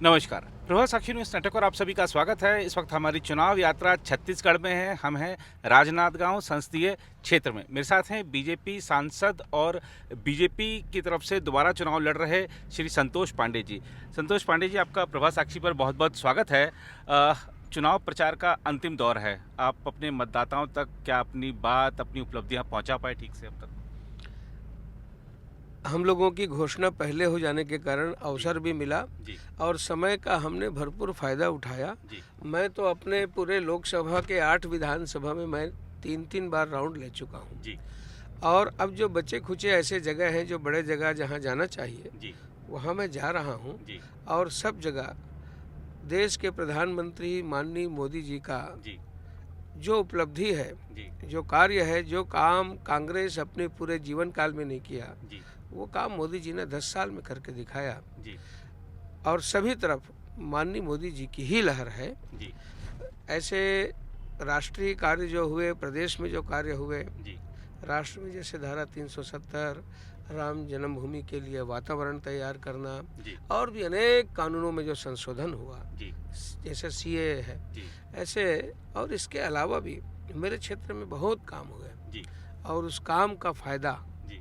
नमस्कार। प्रभात साक्षी news network और आप सभी का स्वागत है। इस वक्त हमारी चुनाव यात्रा छत्तीसगढ़ में है। हम हैं राजनांदगांव संसदीय क्षेत्र में। मेरे साथ हैं बीजेपी सांसद और बीजेपी की तरफ से दोबारा चुनाव लड़ रहे श्री संतोष पांडे जी। संतोष पांडे जी, आपका प्रभात साक्षी पर बहुत बहुत स्वागत है। चुनाव प्रचार का अंतिम दौर है। आप अपने मतदाताओं तक क्या अपनी बात, अपनी उपलब्धियां पहुंचा पाए ठीक से अब तक? हम लोगों की घोषणा पहले हो जाने के कारण अवसर भी मिला जी और समय का हमने भरपूर फायदा उठाया। जी मैं तो अपने पूरे लोकसभा के 8 विधानसभा में मैं 3 बार राउंड ले चुका हूँ। जी और अब जो बचे खुचे ऐसे जगह हैं, जो बड़े जगह जहाँ जाना चाहिए जी वहाँ मैं जा रहा हूँ। जी और सब जगह देश के प्रधानमंत्री माननीय मोदी जी का जी जो उपलब्धि है, जी जो कार्य है, जो काम कांग्रेस अपने पूरे जीवन काल में नहीं किया, जी वो काम मोदी जी ने 10 साल में करके दिखाया। जी और सभी तरफ माननीय मोदी जी की ही लहर है। जी ऐसे राष्ट्रीय कार्य जो हुए, प्रदेश में जो कार्य हुए, जी राष्ट्र में जैसे धारा 370, राम जन्मभूमि के लिए वातावरण तैयार करना, जी और भी अनेक कानूनों में जो संशोधन हुआ, जी जैसे सीए है, जी ऐसे और इसके अलावा भी मेरे क्षेत्र में बहुत काम हुए। जी और उस काम का फायदा, जी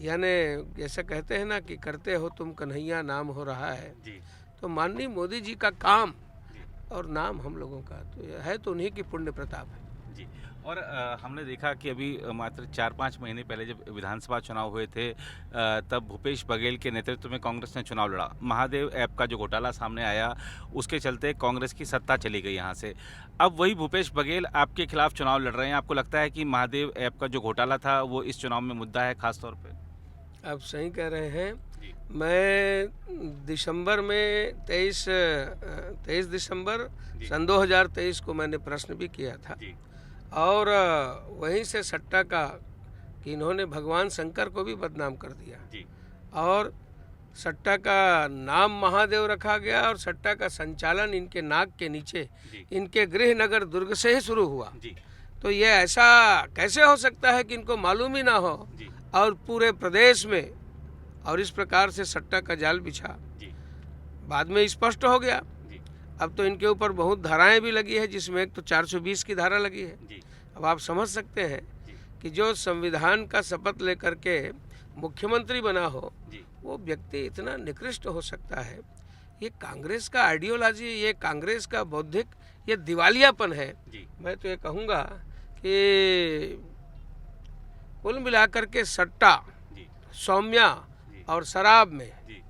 यानी जैसे कहते हैं ना कि करते हो तुम कन्हैया नाम हो रहा है, जी तो माननीय मोदी जी का काम जी और नाम हम लोगों का तो ये है, तो उन्हीं की पुण्य प्रताप है। जी। और हमने देखा कि अभी मात्र 4-5 महीने पहले जब विधानसभा चुनाव हुए थे, तब भूपेश बघेल के नेतृत्व में कांग्रेस ने चुनाव लड़ा। महादेव ऐप का जो घोटाला सामने आया, उसके चलते कांग्रेस की सत्ता चली गई यहाँ से। अब वही भूपेश बघेल आपके खिलाफ चुनाव लड़ रहे हैं। आपको लगता है कि महादेव ऐप का जो घोटाला था वो इस चुनाव में मुद्दा है खास तौर पे? आप सही कह रहे हैं। जी मैं दिसंबर में 23 दिसंबर जी सन 2023 को मैंने प्रश्न भी किया था। जी और वहीं से सट्टा का कि इन्होंने भगवान शंकर को भी बदनाम कर दिया। जी और सट्टा का नाम महादेव रखा गया और सट्टा का संचालन इनके नाक के नीचे, जी इनके गृह नगर दुर्ग से ही शुरू हुआ। जी तो ये ऐसा कैसे हो सकता है कि इनको मालूम ही ना हो, जी और पूरे प्रदेश में और इस प्रकार से सट्टा का जाल बिछा। जी बाद में स्पष्ट हो गया। जी अब तो इनके ऊपर बहुत धाराएं भी लगी है, जिसमें एक तो 420 की धारा लगी है। जी अब आप समझ सकते हैं जी कि जो संविधान का शपथ लेकर के मुख्यमंत्री बना हो, जी वो व्यक्ति इतना निकृष्ट हो सकता है। ये कांग्रेस का आइडियोलॉजी, ये कांग्रेस का बौद्धिक, ये दिवालियापन है। जी मैं तो ये कहूँगा कि कुल मिलाकर के सट्टा, जी सौम्या जी और शराब में जी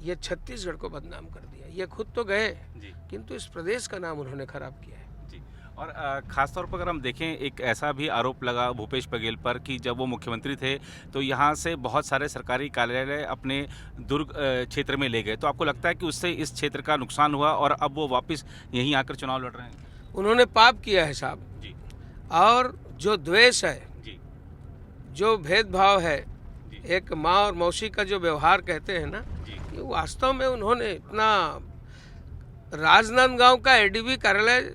ये छत्तीसगढ़ को बदनाम कर दिया। ये खुद तो गए, जी किंतु इस प्रदेश का नाम उन्होंने खराब किया है। जी। और खास तौर पर अगर हम देखें, एक ऐसा भी आरोप लगा भूपेश बघेल पर कि जब वो मुख्यमंत्री थे तो यहाँ से बहुत सारे सरकारी कार्यालय अपने दुर्ग क्षेत्र में ले गए। तो आपको लगता है कि उससे इस क्षेत्र का नुकसान हुआ और अब वो वापस यहीं आकर चुनाव लड़ रहे हैं? उन्होंने पाप किया है साहब। जी और जो द्वेष है, जी जो भेदभाव है, जी एक माँ और मौसी का जो व्यवहार कहते हैं ना, जी कि वास्तव में उन्होंने इतना राजनांदगांव का एडीबी कार्यालय,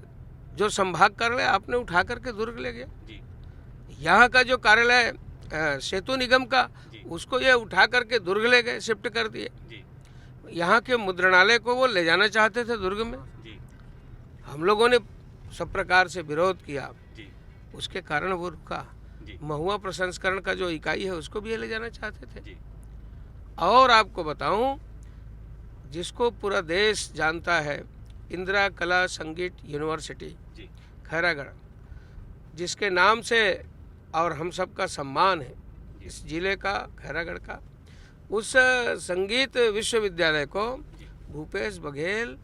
जो संभाग कार्यालय आपने उठा करके दुर्ग ले गया। जी यहाँ का जो कार्यालय सेतु निगम का, जी उसको ये उठा करके दुर्ग ले गए, शिफ्ट कर दिए। जी यहाँ के मुद्रणालय को वो ले जाना चाहते थे दुर्ग में। जी हम लोगों ने सब प्रकार से विरोध किया, जी उसके कारण वो रुका। जी महुआ प्रसंस्करण का जो इकाई है उसको भी ये ले जाना चाहते थे। जी और आपको बताऊं, जिसको पूरा देश जानता है, इंदिरा कला संगीत यूनिवर्सिटी जी खैरागढ़, जिसके नाम से और हम सब का सम्मान है इस जिले का, खैरागढ़ का, उस संगीत विश्वविद्यालय को जी भूपेश बघेल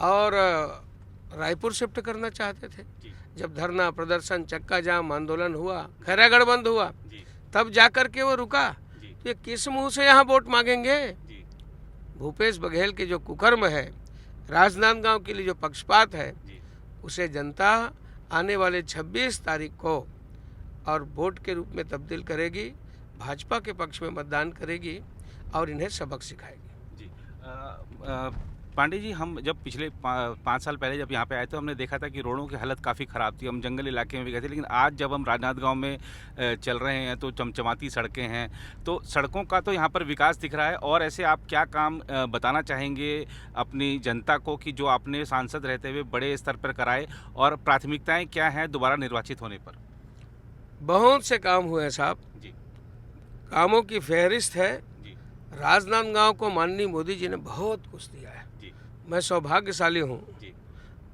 और रायपुर शिफ्ट करना चाहते थे। जी जब धरना प्रदर्शन, चक्का जाम आंदोलन हुआ, खैरागढ़ बंद हुआ, जी तब जाकर के वो रुका। जी तो ये किस मुंह से यहाँ वोट मांगेंगे? जी भूपेश बघेल के जो कुकर्म है, राजनांदगांव के लिए जो पक्षपात है, जी उसे जनता आने वाले 26 तारीख को और वोट के रूप में तब्दील करेगी, भाजपा के पक्ष में मतदान करेगी और इन्हें सबक सिखाएगी। जी पांडे जी, हम जब पिछले 5 साल पहले जब यहाँ पे आए तो हमने देखा था कि रोडों की हालत काफ़ी ख़राब थी। हम जंगल इलाके में भी गए थे, लेकिन आज जब हम राजनांदगांव में चल रहे हैं तो चमचमाती सड़कें हैं। तो सड़कों का तो यहाँ पर विकास दिख रहा है। और ऐसे आप क्या काम बताना चाहेंगे अपनी जनता को कि जो आपने सांसद रहते हुए बड़े स्तर पर कराए, और प्राथमिकताएं क्या हैं दोबारा निर्वाचित होने पर? बहुत से काम हुए हैं साहब, जी कामों की फहरिस्त है। जी राजनांदगांव को माननीय मोदी जी ने बहुत कुछ दिया है। जी मैं सौभाग्यशाली हूँ। जी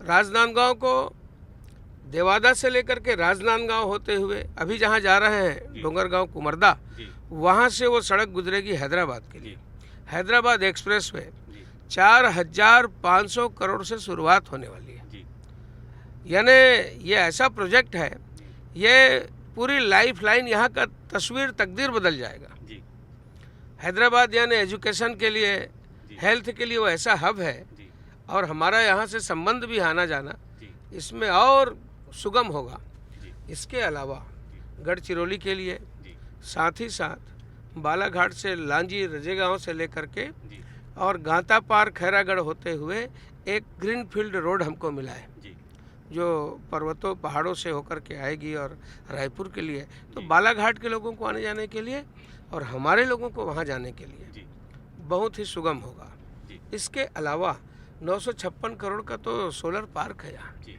राजनांदगांव को देवादा से लेकर के राजनांदगांव होते हुए अभी जहाँ जा रहे हैं डोंगरगांव कुमरदा, जी वहाँ से वो सड़क गुजरेगी हैदराबाद के लिए। हैदराबाद एक्सप्रेस वे जी 4,500 करोड़ से शुरुआत होने वाली है। जी यानी ये ऐसा प्रोजेक्ट है, ये पूरी लाइफ लाइन यहाँ का तस्वीर तकदीर बदल जाएगा। जी हैदराबाद यानी एजुकेशन के लिए, जी हेल्थ के लिए वो ऐसा हब है, जी और हमारा यहाँ से संबंध भी आना जाना जी इसमें और सुगम होगा। जी इसके अलावा गढ़चिरौली के लिए, जी साथ ही साथ बालाघाट से लांजी रजेगांव से लेकर के जी और गांता पार खैरागढ़ होते हुए एक ग्रीन फील्ड रोड हमको मिला है, जी जो पर्वतों पहाड़ों से होकर के आएगी और रायपुर के लिए, तो जी। बालाघाट के लोगों को आने जाने के लिए और हमारे लोगों को वहाँ जाने के लिए जी बहुत ही सुगम होगा। जी इसके अलावा 956 करोड़ का तो सोलर पार्क है यहाँ। जी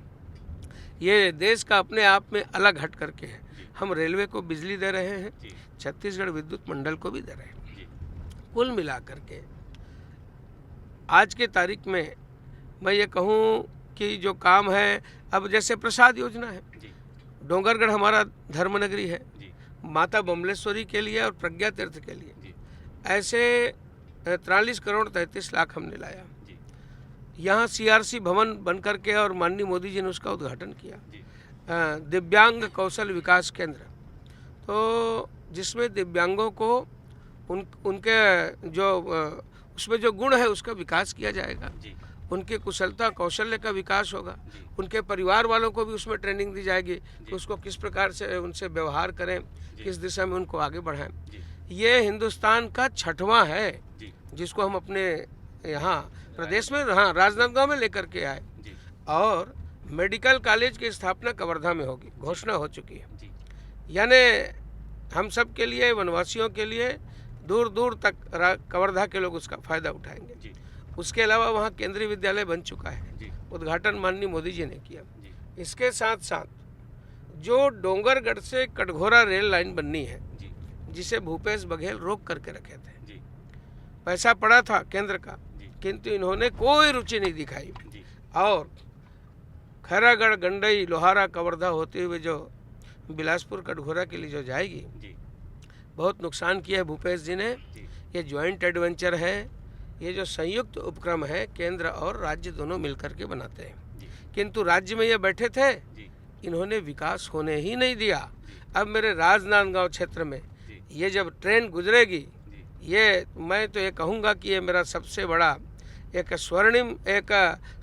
ये देश का अपने आप में अलग हट करके है। जी हम रेलवे को बिजली दे रहे हैं, जी छत्तीसगढ़ विद्युत मंडल को भी दे रहे हैं। जी कुल मिलाकर के आज के तारीख में मैं ये कहूँ कि जो काम है, अब जैसे प्रसाद योजना है, जी डोंगरगढ़ हमारा धर्मनगरी है, जी माता बमलेश्वरी के लिए और प्रज्ञा तीर्थ के लिए जी ऐसे 43 करोड़ 33 लाख हमने लाया। जी यहाँ CRC भवन बन करके और माननीय मोदी जी ने उसका उद्घाटन किया। जी दिव्यांग कौशल विकास केंद्र, तो जिसमें दिव्यांगों को उनके जो उसमें जो गुण है उसका विकास किया जाएगा, जी उनके कुशलता कौशल्य का विकास होगा, जी उनके परिवार वालों को भी उसमें ट्रेनिंग दी जाएगी कि जी। उसको किस प्रकार से उनसे व्यवहार करें, जी। किस दिशा में उनको आगे बढ़ाएं। जी ये हिंदुस्तान का 6वां है जी जिसको हम अपने यहाँ प्रदेश में, हाँ, राजनांदगांव में लेकर के आए। जी और मेडिकल कॉलेज की स्थापना कवर्धा में होगी, घोषणा हो चुकी है। जी यानी हम सब के लिए, वनवासियों के लिए दूर दूर तक कवर्धा के लोग उसका फ़ायदा उठाएंगे। जी उसके अलावा वहाँ केंद्रीय विद्यालय बन चुका है, जी उद्घाटन माननीय मोदी जी ने किया। जी इसके साथ साथ जो डोंगरगढ़ से कटघोरा रेल लाइन बननी है, जी जिसे भूपेश बघेल रोक करके रखे थे, जी पैसा पड़ा था केंद्र का, जी किंतु इन्होंने कोई रुचि नहीं दिखाई। जी और खैरागढ़, गंडई, लोहारा, कवर्धा होते हुए जो बिलासपुर कटघोरा के लिए जो जाएगी, जी बहुत नुकसान किया है भूपेश जी ने। जी ये ज्वाइंट एडवेंचर है, ये जो संयुक्त उपक्रम है, केंद्र और राज्य दोनों मिलकर के बनाते हैं। जी किंतु राज्य में ये बैठे थे, जी इन्होंने विकास होने ही नहीं दिया। अब मेरे राजनांदगांव क्षेत्र में जी ये जब ट्रेन गुजरेगी, जी ये मैं तो ये कहूँगा कि ये मेरा सबसे बड़ा एक स्वर्णिम एक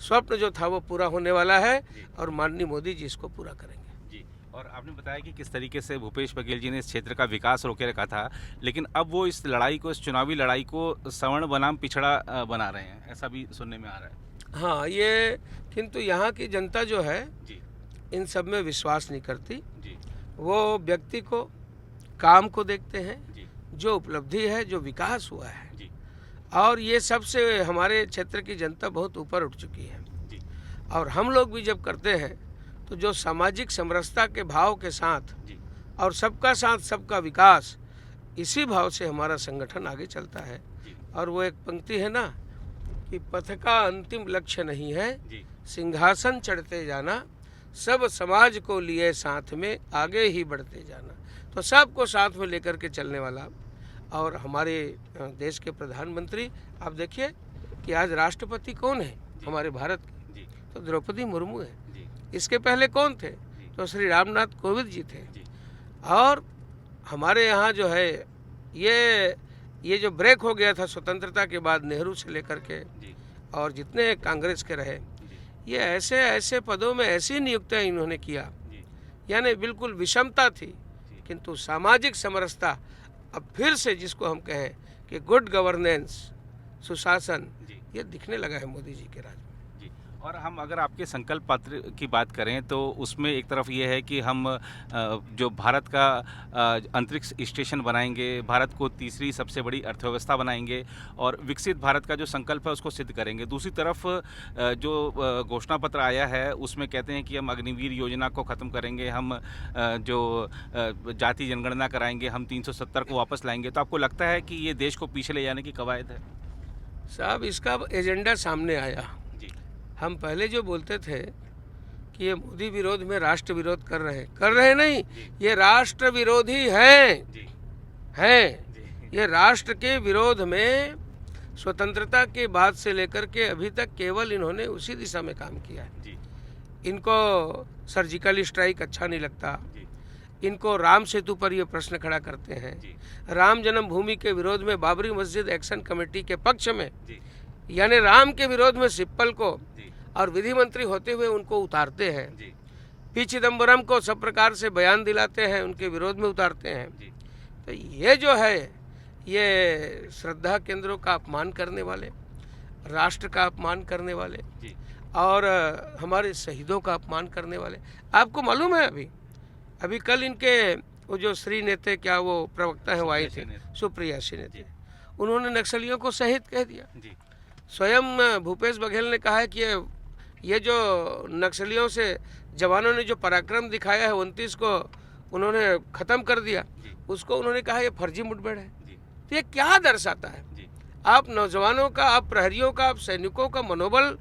स्वप्न जो था वो पूरा होने वाला है, जी। और माननीय मोदी जी इसको पूरा करेंगे। जी। और आपने बताया कि किस तरीके से भूपेश बघेल जी ने इस क्षेत्र का विकास रोके रखा था, लेकिन अब वो इस लड़ाई को, इस चुनावी लड़ाई को सवर्ण बनाम पिछड़ा बना रहे हैं, ऐसा भी सुनने में आ रहा है। हाँ, ये किंतु यहाँ की जनता जो है जी इन सब में विश्वास नहीं करती। जी वो व्यक्ति को, काम को देखते हैं, जी जो उपलब्धि है, जो विकास हुआ है, जी और ये सबसे हमारे क्षेत्र की जनता बहुत ऊपर उठ चुकी है। जी और हम लोग भी जब करते हैं तो जो सामाजिक समरसता के भाव के साथ जी और सबका साथ सबका विकास, इसी भाव से हमारा संगठन आगे चलता है। जी और वो एक पंक्ति है ना कि पथ का अंतिम लक्ष्य नहीं है, जी सिंहासन चढ़ते जाना, सब समाज को लिए साथ में आगे ही बढ़ते जाना। तो सबको साथ में लेकर के चलने वाला, और हमारे देश के प्रधानमंत्री, आप देखिए कि आज राष्ट्रपति कौन है हमारे भारत के, जी तो द्रौपदी मुर्मू है। जी इसके पहले कौन थे, तो श्री रामनाथ कोविंद जी थे। जी और हमारे यहाँ जो है ये जो ब्रेक हो गया था स्वतंत्रता के बाद, नेहरू से लेकर के जी और जितने कांग्रेस के रहे, जी ये ऐसे ऐसे पदों में ऐसी नियुक्तियाँ इन्होंने किया, जी यानी बिल्कुल विषमता थी, किंतु सामाजिक समरसता अब फिर से, जिसको हम कहें कि गुड गवर्नेंस, सुशासन, जी ये दिखने लगा है मोदी जी के राज में। जी। और हम अगर आपके संकल्प पत्र की बात करें तो उसमें एक तरफ ये है कि हम जो भारत का अंतरिक्ष स्टेशन बनाएंगे, भारत को तीसरी सबसे बड़ी अर्थव्यवस्था बनाएंगे और विकसित भारत का जो संकल्प है उसको सिद्ध करेंगे। दूसरी तरफ जो घोषणा पत्र आया है उसमें कहते हैं कि हम अग्निवीर योजना को ख़त्म करेंगे, हम जो जाति जनगणना कराएंगे, हम 370 को वापस लाएंगे। तो आपको लगता है कि ये देश को पीछे ले जाने की कवायद है? साहब, इसका एजेंडा सामने आया। जी। हम पहले जो बोलते थे कि ये मोदी विरोध में राष्ट्र विरोध कर रहे नहीं, ये राष्ट्र विरोधी हैं। जी। हैं। ये राष्ट्र के विरोध में स्वतंत्रता के बाद से लेकर के अभी तक केवल इन्होंने उसी दिशा में काम किया है। जी। इनको सर्जिकल स्ट्राइक अच्छा नहीं लगता, जी। इनको राम सेतु पर ये प्रश्न खड़ा करते हैं। जी। राम जन्मभूमि के विरोध में बाबरी मस्जिद एक्शन कमेटी के पक्ष में, जी। यानी राम के विरोध में सिब्बल को जी। और विधि मंत्री होते हुए उनको उतारते हैं। जी। पी चिदम्बरम को सब प्रकार से बयान दिलाते हैं, उनके विरोध में उतारते हैं। जी। तो ये जो है, ये श्रद्धा केंद्रों का अपमान करने वाले, राष्ट्र का अपमान करने वाले जी। और हमारे शहीदों का अपमान करने वाले। आपको मालूम है अभी कल इनके वो जो श्री नेते, क्या वो प्रवक्ता है, वो आई थी सुप्रिया श्री नेते, उन्होंने नक्सलियों को शहीद कह दिया। जी। स्वयं भूपेश बघेल ने कहा है कि ये जो नक्सलियों से जवानों ने जो पराक्रम दिखाया है 29 को उन्होंने ख़त्म कर दिया, उसको उन्होंने कहा ये फर्जी मुठभेड़ है। तो ये क्या दर्शाता है? आप नौजवानों का, आप प्रहरियों का, आप सैनिकों का मनोबल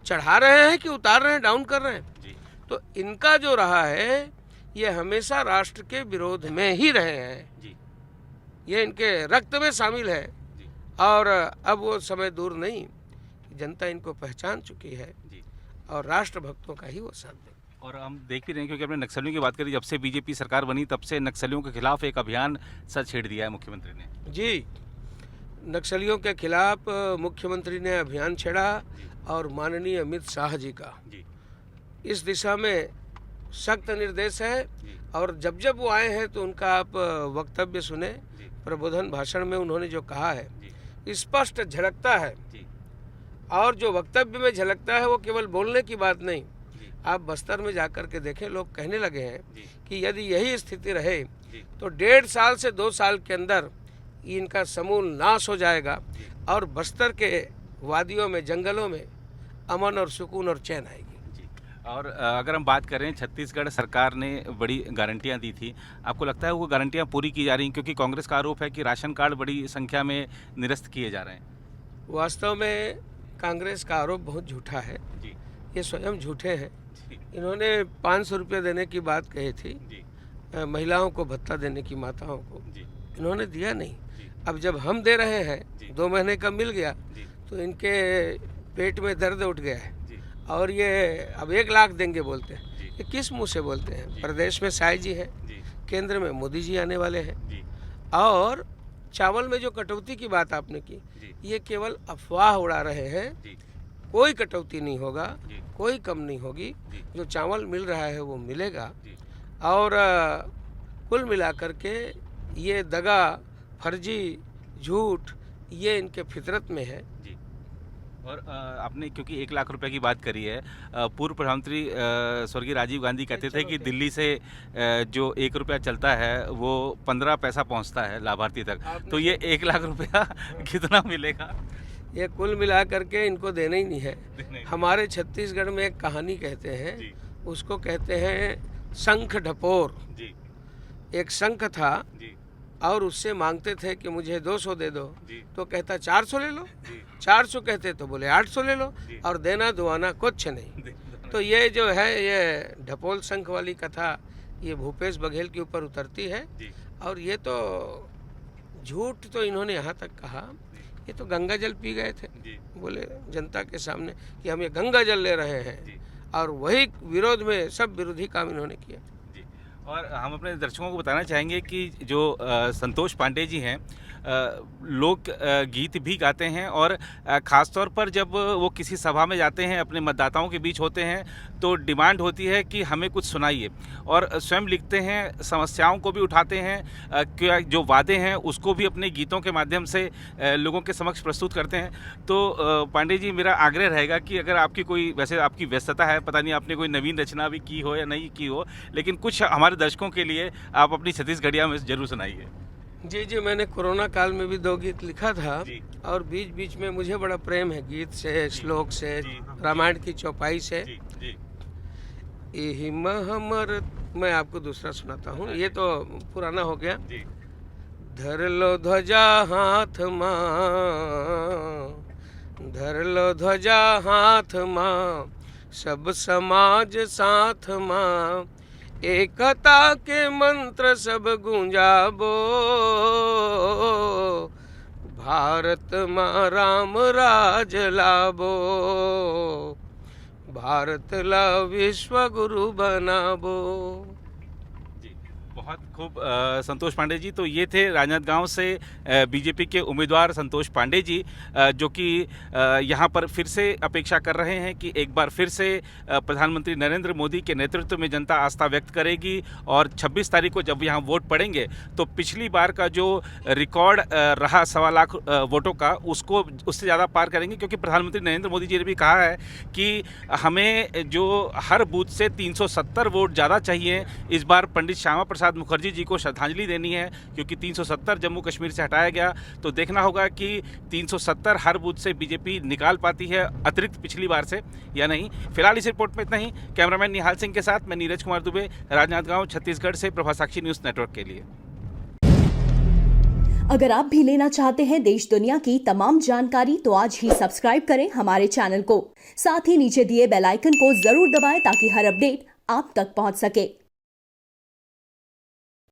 चढ़ा रहे हैं कि उतार रहे हैं, डाउन कर रहे हैं? तो इनका जो रहा है ये हमेशा राष्ट्र के विरोध में ही रहे हैं। ये इनके रक्त में शामिल है और अब वो समय दूर नहीं, जनता इनको पहचान चुकी है और राष्ट्र भक्तों का ही वो साथ दें। और हम देख भी रहे हैं, क्योंकि आपने नक्सलियों की बात करी, जब से बीजेपी सरकार बनी तब से नक्सलियों के खिलाफ एक अभियान सर छेड़ दिया है मुख्यमंत्री ने। जी, नक्सलियों के खिलाफ मुख्यमंत्री ने अभियान छेड़ा और माननीय अमित शाह जी का इस दिशा में सख्त निर्देश है। और जब जब वो आए हैं तो उनका आप वक्तव्य सुने, प्रबोधन भाषण में उन्होंने जो कहा है स्पष्ट झलकता है। और जो वक्तव्य में झलकता है वो केवल बोलने की बात नहीं, आप बस्तर में जाकर के देखें, लोग कहने लगे हैं कि यदि यही स्थिति रहे तो 1.5 साल से 2 साल के अंदर इनका समूल नाश हो जाएगा और बस्तर के वादियों में, जंगलों में अमन और सुकून और चैन आएगी। और अगर हम बात करें, छत्तीसगढ़ सरकार ने बड़ी गारंटियां दी थी, आपको लगता है वो गारंटियां पूरी की जा रही हैं? क्योंकि कांग्रेस का आरोप है कि राशन कार्ड बड़ी संख्या में निरस्त किए जा रहे हैं। वास्तव में कांग्रेस का आरोप बहुत झूठा है। ये स्वयं झूठे हैं। इन्होंने 500 रुपये देने की बात कही थी, महिलाओं को भत्ता देने की, माताओं को, इन्होंने दिया नहीं। अब जब हम दे रहे हैं, 2 महीने का मिल गया तो इनके पेट में दर्द उठ गया है और ये अब 1 लाख देंगे बोलते हैं। ये किस मुंह से बोलते हैं? प्रदेश में साई जी है, केंद्र में मोदी जी आने वाले हैं और चावल में जो कटौती की बात आपने की, ये केवल अफवाह उड़ा रहे हैं। कोई कटौती नहीं होगा, कोई कम नहीं होगी। जो चावल मिल रहा है वो मिलेगा। और कुल मिलाकर के ये दगा, फर्जी, झूठ, ये इनके फितरत में है। और आपने क्योंकि 1 लाख रुपए की बात करी है, पूर्व प्रधानमंत्री स्वर्गीय राजीव गांधी कहते थे कि दिल्ली से जो 1 रुपया चलता है वो 15 पैसा पहुंचता है लाभार्थी तक। तो ये 1 लाख रुपया कितना मिलेगा? ये कुल मिला करके इनको देना ही नहीं है। हमारे छत्तीसगढ़ में एक कहानी कहते हैं, उसको कहते हैं शंख ढपोर। एक शंख था और उससे मांगते थे कि मुझे 200 दे दो, तो कहता 400 ले लो। 400 कहते तो बोले 800 ले लो, और देना दुआना कुछ नहीं। तो ये जो है, ये ढपोल शंख वाली कथा ये भूपेश बघेल के ऊपर उतरती है। और ये तो झूठ तो इन्होंने यहाँ तक कहा, ये तो गंगा जल पी गए थे, बोले जनता के सामने कि हम ये गंगा जल ले रहे हैं, और वही विरोध में सब विरोधी काम इन्होंने किया। और हम अपने दर्शकों को बताना चाहेंगे कि जो संतोष पांडे जी हैं, लोक गीत भी गाते हैं और ख़ास तौर पर जब वो किसी सभा में जाते हैं, अपने मतदाताओं के बीच होते हैं, तो डिमांड होती है कि हमें कुछ सुनाइए, और स्वयं लिखते हैं, समस्याओं को भी उठाते हैं, क्या जो वादे हैं उसको भी अपने गीतों के माध्यम से लोगों के समक्ष प्रस्तुत करते हैं। तो पांडे जी, मेरा आग्रह रहेगा कि अगर आपकी कोई, वैसे आपकी व्यस्तता है, पता नहीं आपने कोई नवीन रचना भी की हो या नहीं की हो, लेकिन कुछ हमारे दर्शकों के लिए आप अपनी छत्तीसगढ़िया में ज़रूर सुनाइए। जी, मैंने कोरोना काल में भी 2 गीत लिखा था जी। और बीच बीच में मुझे बड़ा प्रेम है गीत से, श्लोक से, जी। रामायण की चौपाई से। जी, जी। एहि महमर, मैं आपको दूसरा सुनाता हूँ, ये तो पुराना हो गया। जी। धर लो ध्वजा हाथ माँ, धर लो ध्वजा हाथ माँ, सब समाज साथ माँ, एकता के मंत्र सब गूंजाबो, भारत माँ राम राज लाबो, भारत ला विश्व गुरु बनाबो। बहुत खूब संतोष पांडे जी। तो ये थे राजनांदगांव से बीजेपी के उम्मीदवार संतोष पांडे जी, जो कि यहाँ पर फिर से अपेक्षा कर रहे हैं कि एक बार फिर से प्रधानमंत्री नरेंद्र मोदी के नेतृत्व में जनता आस्था व्यक्त करेगी, और 26 तारीख को जब यहाँ वोट पड़ेंगे तो पिछली बार का जो रिकॉर्ड रहा 1.25 लाख वोटों का, उसको उससे ज़्यादा पार करेंगे, क्योंकि प्रधानमंत्री नरेंद्र मोदी जी ने भी कहा है कि हमें जो हर बूथ से 370 वोट ज़्यादा चाहिए। इस बार पंडित श्यामा प्रसाद मुखर्जी जी को श्रद्धांजलि देनी है, क्योंकि 370 जम्मू कश्मीर से हटाया गया, तो देखना होगा कि 370 हर बूथ से बीजेपी निकाल पाती है, अतिरिक्त पिछली बार से, या नहीं। फिलहाल इस रिपोर्ट में इतना ही। कैमरामैन निहाल सिंह के साथ मैं नीरज कुमार दुबे, राजनांदगांव, छत्तीसगढ़ से प्रभा साक्षी न्यूज़ नेटवर्क के लिए। अगर आप भी लेना चाहते हैं देश दुनिया की तमाम जानकारी, तो आज ही सब्सक्राइब करें हमारे चैनल को। साथ ही नीचे दिए बेल आइकन को जरूर दबाएं ताकि हर अपडेट आप तक पहुंच सके।